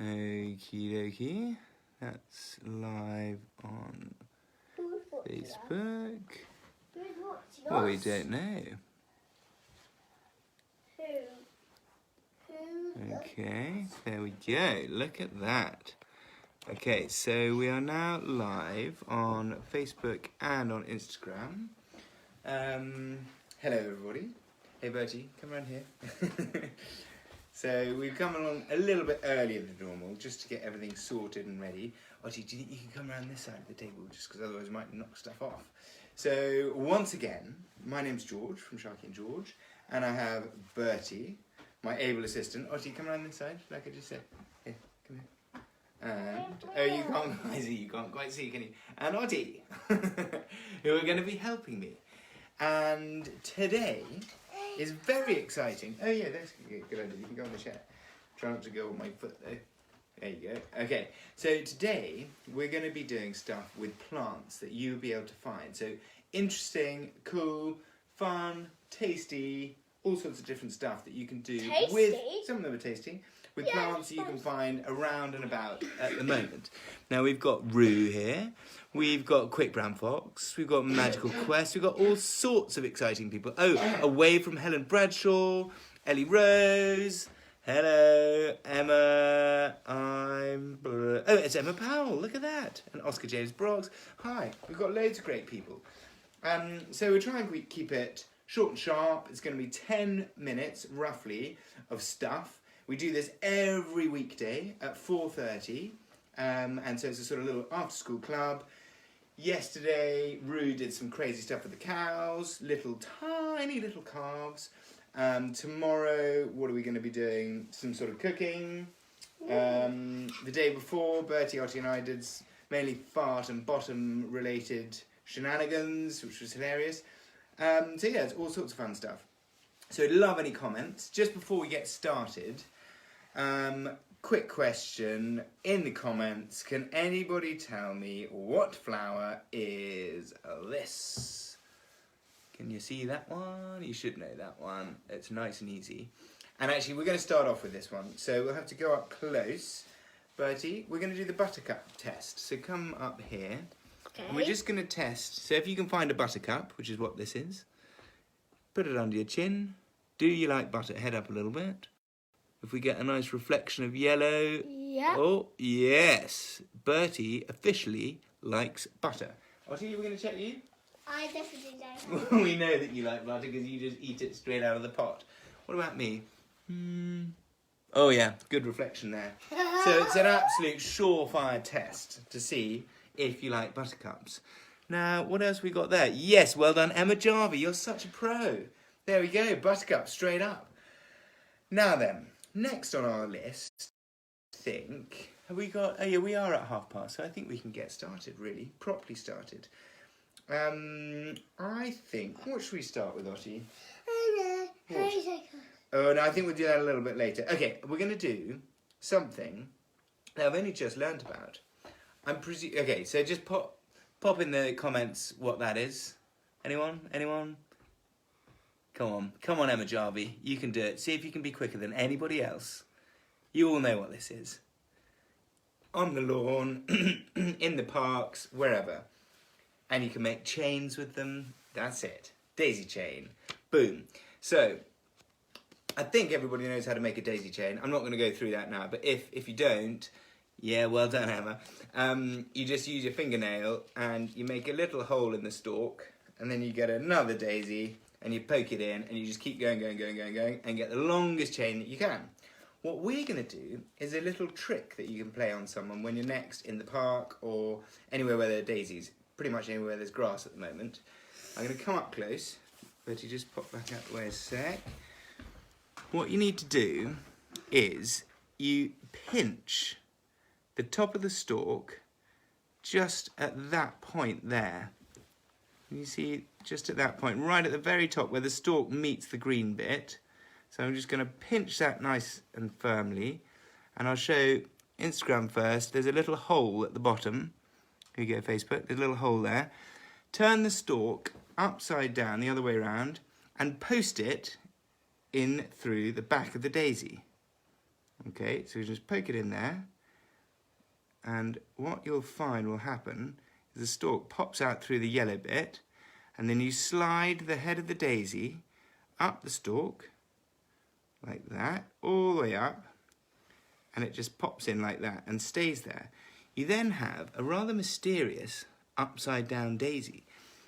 Okie dokie. That's live on Facebook. Well, we don't know. Okay, there we go. Look at that. Okay, so we are now live on Facebook and on Instagram. Hello, everybody. Hey, Bertie, come around here. So we've come along a little bit earlier than normal, just to get everything sorted and ready. Archie, do you think you can come around this side of the table, just because otherwise I might knock stuff off? So once again, my name's George from Sharky and George, and I have Bertie, my able assistant. Archie, come around this side, like I just said. Here, come here. And you can't quite see, can you? And Oddie, who are going to be helping me. And today is very exciting. Oh yeah, that's good idea. You can go on the chair. Try not to go on my foot though. There you go. Okay, so today we're going to be doing stuff with plants that you'll be able to find. So interesting, cool, fun, tasty, all sorts of different stuff that you can do with. Some of them are tasty. With plants that you can find around and about at the moment. Now we've got Roo here, we've got Quick Brown Fox, we've got Magical Quest, we've got all sorts of exciting people. Oh, away from Helen Bradshaw, Ellie Rose, hello, Emma, it's Emma Powell, look at that, and Oscar James Broggs. Hi, we've got loads of great people. So we're trying to keep it short and sharp. It's going to be 10 minutes, roughly, of stuff. We do this every weekday at 4:30, and so it's a sort of little after-school club. Yesterday, Roo did some crazy stuff with the cows, tiny little calves. Tomorrow, what are we going to be doing? Some sort of cooking. The day before, Bertie, Ottie and I did mainly fart and bottom-related shenanigans, which was hilarious. So yeah, it's all sorts of fun stuff. So I'd love any comments. Just before we get started, quick question in the comments. Can anybody tell me what flower is this? Can you see that one? You should know that one. It's nice and easy. And actually, we're going to start off with this one. So we'll have to go up close. Bertie, we're going to do the buttercup test. So come up here. Okay. And we're just going to test. So if you can find a buttercup, which is what this is, put it under your chin. Do you like butter? Head up a little bit. If we get a nice reflection of yellow. Yeah. Oh, yes. Bertie officially likes butter. Ottie, we're going to check you? I definitely like butter. We know that you like butter because you just eat it straight out of the pot. What about me? Oh, yeah. Good reflection there. So it's an absolute surefire test to see if you like buttercups. Now, what else we got there? Yes, well done, Emma Jarvie. You're such a pro. There we go, buttercup, straight up. Now then, next on our list, have we got, oh yeah, we are at past, so I think we can get started, really, properly started. I think, what should we start with, Ottie? Oh, no, I think we'll do that a little bit later. Okay, we're going to do something that I've only just learnt about. Okay, so just pop in the comments what that is. Anyone? Come on, Emma Jarvie. You can do it. See if you can be quicker than anybody else. You all know what this is. On the lawn, in the parks, wherever. And you can make chains with them. That's it. Daisy chain. Boom. So, I think everybody knows how to make a daisy chain. I'm not going to go through that now. But if you don't, yeah, well done, Emma. You just use your fingernail and you make a little hole in the stalk. And then you get another daisy. And you poke it in, and you just keep going, and get the longest chain that you can. What we're going to do is a little trick that you can play on someone when you're next in the park or anywhere where there are daisies. Pretty much anywhere there's grass at the moment. I'm going to come up close, but you just pop back out the way a sec. What you need to do is you pinch the top of the stalk just at that point there. You see, just at that point, right at the very top where the stalk meets the green bit. So I'm just going to pinch that nice and firmly. And I'll show Instagram first. There's a little hole at the bottom. Here you go, Facebook. There's a little hole there. Turn the stalk upside down, the other way around, and post it in through the back of the daisy. Okay, so you just poke it in there. And what you'll find will happen is the stalk pops out through the yellow bit, and then you slide the head of the daisy up the stalk, like that, all the way up, and it just pops in like that and stays there. You then have a rather mysterious upside down daisy,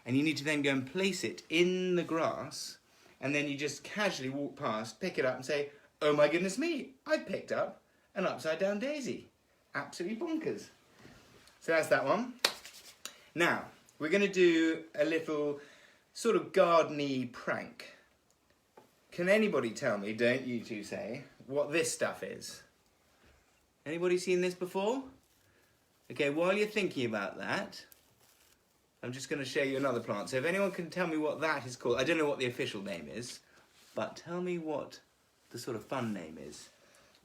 and you need to then go and place it in the grass, and then you just casually walk past, pick it up and say, oh my goodness me, I picked up an upside down daisy. Absolutely bonkers. So that's that one. Now, we're going to do a little sort of garden-y prank. Can anybody tell me, don't you two say, what this stuff is? Anybody seen this before? Okay, while you're thinking about that, I'm just going to show you another plant. So if anyone can tell me what that is called, I don't know what the official name is, but tell me what the sort of fun name is.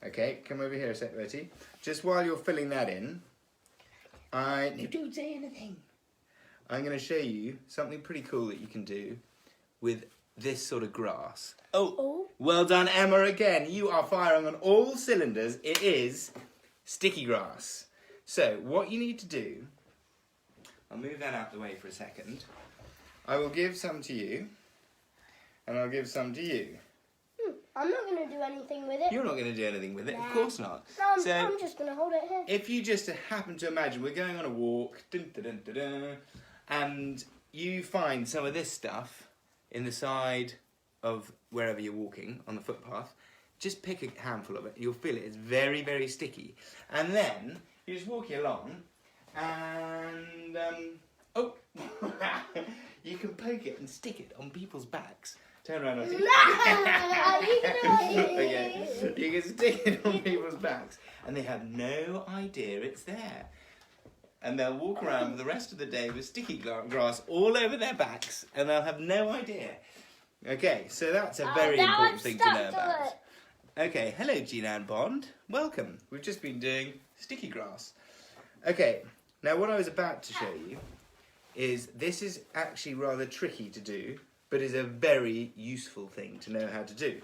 Okay, come over here a sec, Bertie. Just while you're filling that in, don't say anything. I'm going to show you something pretty cool that you can do with this sort of grass. Oh, well done, Emma, again. You are firing on all cylinders. It is sticky grass. So what you need to do, I'll move that out the way for a second. I will give some to you, and I'll give some to you. I'm not going to do anything with it. You're not going to do anything with it, of course not. No, I'm just going to hold it here. If you just happen to imagine we're going on a walk, and you find some of this stuff in the side of wherever you're walking on the footpath, just pick a handful of it. You'll feel it. It's very, very sticky. And then you're just walking along, and you can poke it and stick it on people's backs. Turn around, Lottie. Okay. You can stick it on people's backs, and they have no idea it's there. And they'll walk around the rest of the day with sticky grass all over their backs, and they'll have no idea. Okay, so that's a very important thing to know about. Okay, hello, Jean-Anne Bond. Welcome. We've just been doing sticky grass. Okay, now what I was about to show you is this is actually rather tricky to do, but is a very useful thing to know how to do.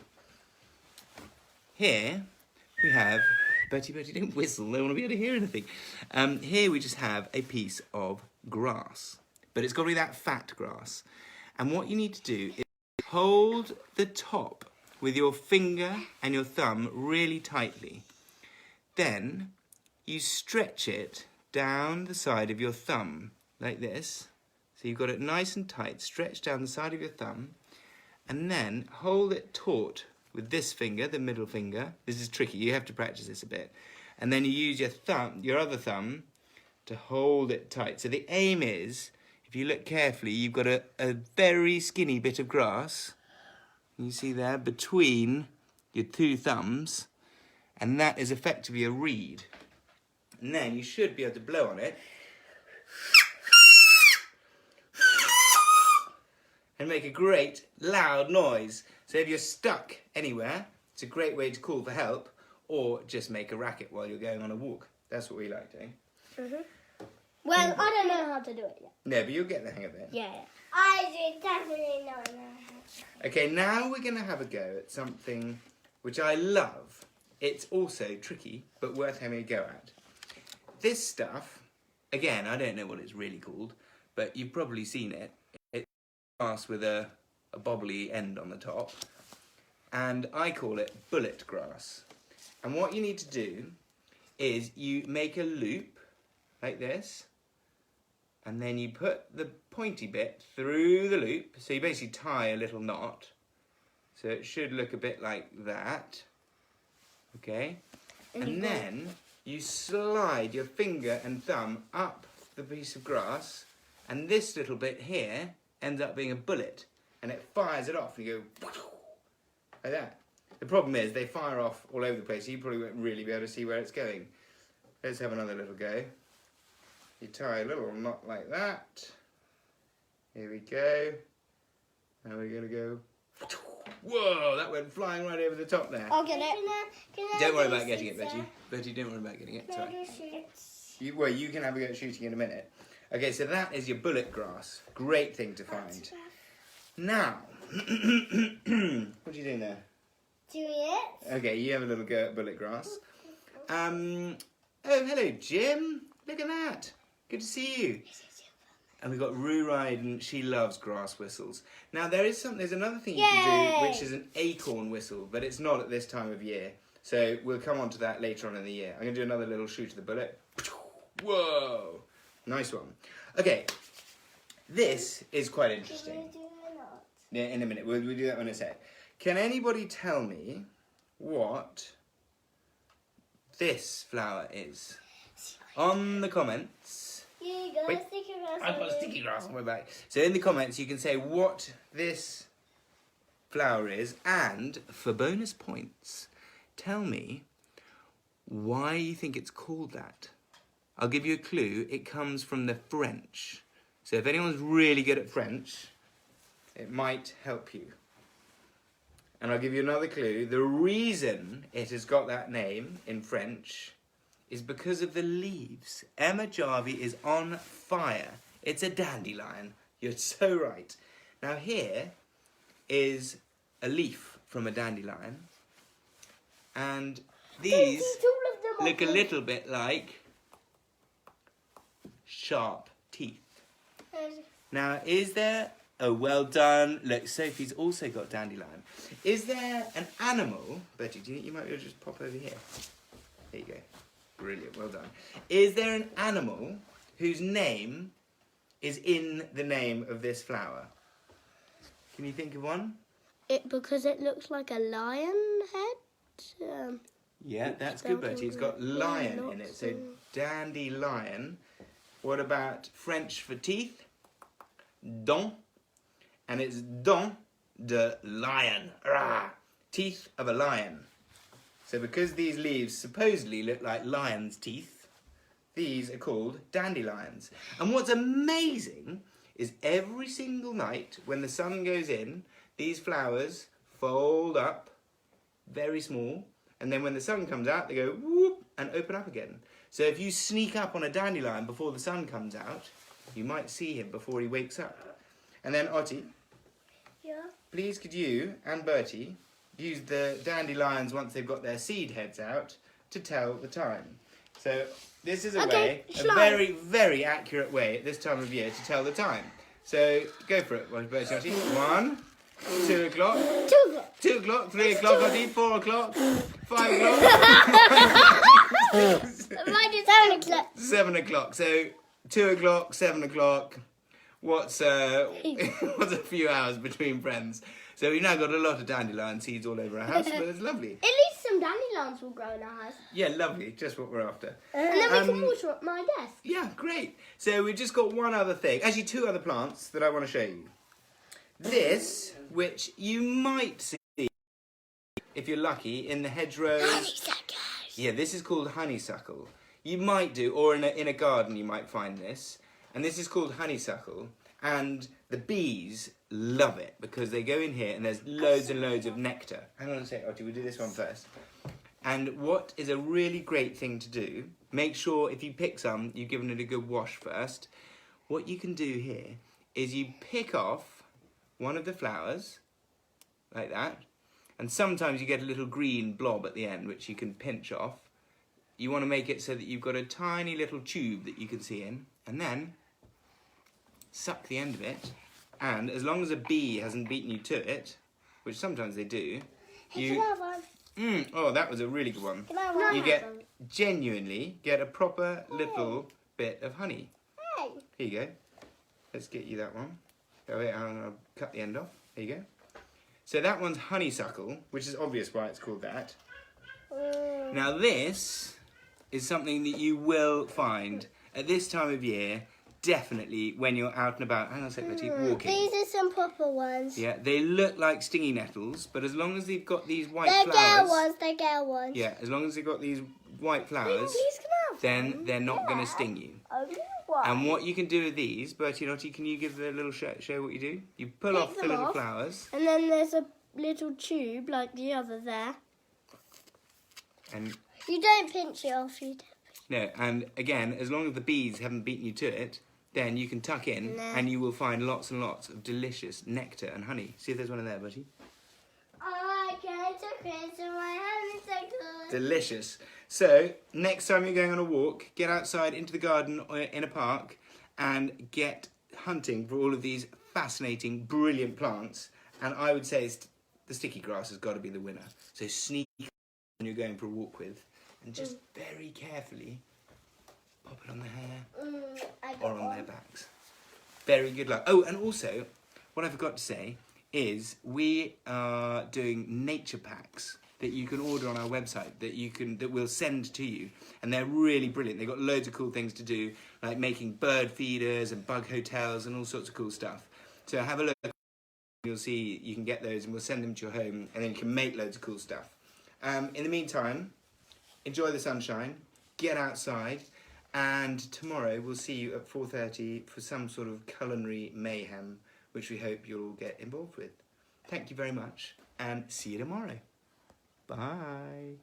Here we have, Bertie, don't whistle, they want to be able to hear anything. Here we just have a piece of grass, but it's got to be that fat grass. And what you need to do is hold the top with your finger and your thumb really tightly. Then you stretch it down the side of your thumb, like this. So you've got it nice and tight, stretched down the side of your thumb, and then hold it taut with this finger, the middle finger. This is tricky, you have to practice this a bit. And then you use your thumb, your other thumb, to hold it tight. So the aim is, if you look carefully, you've got a very skinny bit of grass, you see there, between your two thumbs, and that is effectively a reed. And then you should be able to blow on it and make a great loud noise. So if you're stuck anywhere, it's a great way to call for help, or just make a racket while you're going on a walk. That's what we like doing. Well, I don't know how to do it yet. No, but you'll get the hang of it. Yeah. I definitely know how. Okay, now we're going to have a go at something which I love. It's also tricky, but worth having a go at. This stuff, again, I don't know what it's really called, but you've probably seen it. It's grass with a bobbly end on the top, and I call it bullet grass. And what you need to do is you make a loop like this, and then you put the pointy bit through the loop, so you basically tie a little knot, so it should look a bit like that, okay? And then you slide your finger and thumb up the piece of grass, and this little bit here ends up being a bullet, and it fires it off, and you go like that. The problem is they fire off all over the place, so you probably won't really be able to see where it's going. Let's have another little go. You tie a little knot like that. Here we go. Now we're going to go. Whoa, that went flying right over the top there. I'll get it. Don't worry about getting it, Betty. Betty, don't worry about getting it. Sorry. Well, you can have a go at shooting in a minute. Okay, so that is your bullet grass. Great thing to find. Now, what are you doing there? Do it. Okay, you have a little go at bullet grass. Oh, hello, Jim. Look at that. Good to see you. And we've got Roo Ride, and she loves grass whistles. Now, there's another thing you can do, which is an acorn whistle, but it's not at this time of year. So we'll come on to that later on in the year. I'm going to do another little shoot of the bullet. Whoa! Nice one. Okay, this is quite interesting. Can we do it or not? Yeah, in a minute. We'll do that in a sec. Can anybody tell me what this flower is? On the comments. You got Wait, a sticky grass. I've got a sticky grass on my back. So in the comments you can say what this flower is, and for bonus points, tell me why you think it's called that. I'll give you a clue. It comes from the French. So if anyone's really good at French, it might help you. And I'll give you another clue. The reason it has got that name in French is because of the leaves. Emma Jarvie is on fire. It's a dandelion. You're so right. Now here is a leaf from a dandelion. And these look a little bit like sharp teeth. Now, is there... Oh, well done. Look, Sophie's also got dandelion. Is there an animal... Bertie, do you think you might be able to just pop over here? There you go. Brilliant, well done. Is there an animal whose name is in the name of this flower? Can you think of one? Because it looks like a lion head. Yeah, that's good, Bertie. It's got lion in it. So dandelion. What about French for teeth? Dent. And it's dent de lion. Rah! Teeth of a lion. So because these leaves supposedly look like lion's teeth, these are called dandelions. And what's amazing is every single night when the sun goes in, these flowers fold up, very small, and then when the sun comes out, they go whoop and open up again. So if you sneak up on a dandelion before the sun comes out, you might see him before he wakes up. And then Ottie, please could you and Bertie use the dandelions once they've got their seed heads out to tell the time. So this is a very, very accurate way at this time of year to tell the time. So go for it, Bertie, Ottie. 1, 2 o'clock. 2 o'clock. 2 o'clock, 3 o'clock, Ottie. 4 o'clock. 5 o'clock. 7 o'clock. 7 o'clock. So 2 o'clock, 7 o'clock. What's a few hours between friends? So we've now got a lot of dandelion seeds all over our house, but it's lovely. At least some dandelions will grow in our house. Yeah, lovely. Just what we're after. And then we can water up my desk. Yeah, great. So we've just got one other thing. Actually, 2 other plants that I want to show you. This, which you might see, if you're lucky, in the hedgerows. Honeysuckles. Yeah, this is called honeysuckle. You might do, or in a garden you might find this. And this is called honeysuckle. And the bees love it because they go in here and there's loads and loads of nectar. Hang on a sec, Ottie, we'll do this one first. And what is a really great thing to do, make sure if you pick some, you've given it a good wash first. What you can do here is you pick off one of the flowers, like that. And sometimes you get a little green blob at the end, which you can pinch off. You want to make it so that you've got a tiny little tube that you can see in. And then suck the end of it, and as long as a bee hasn't beaten you to it, which sometimes they do, you... oh, that was a really good one. You genuinely get a proper little bit of honey. Here you go. Let's get you that one. Oh, wait, I'll cut the end off. There you go. So that one's honeysuckle, which is obvious why it's called that. Now this is something that you will find at this time of year. Definitely when you're out and about. Hang on a second, Bertie, walking. These are some proper ones. Yeah, they look like stingy nettles, but as long as they've got these white They're flowers... They're girl ones. Yeah, as long as they've got these white flowers, then they're not going to sting you. And what you can do with these, Bertie and Ottie, can you give the little show what you do? You pull off the little flowers. And then there's a little tube like the other there. And you don't pinch it off, No, and again, as long as the bees haven't beaten you to it, then you can tuck in and you will find lots and lots of delicious nectar and honey. See if there's one in there, Bertie. I can't creams in my honeysuckle. Delicious. So, next time you're going on a walk, get outside into the garden or in a park and get hunting for all of these fascinating, brilliant plants. And I would say the sticky grass has got to be the winner. So sneak when you're going for a walk with and just very carefully pop it on their hair or on their backs. Very good luck. Oh, and also, what I forgot to say is we are doing nature packs that you can order on our website that we'll send to you, and they're really brilliant. They've got loads of cool things to do, like making bird feeders and bug hotels and all sorts of cool stuff. So have a look. You'll see you can get those, and we'll send them to your home, and then you can make loads of cool stuff. In the meantime, enjoy the sunshine, get outside, and tomorrow we'll see you at 4:30 for some sort of culinary mayhem, which we hope you'll all get involved with. Thank you very much, and see you tomorrow. Bye.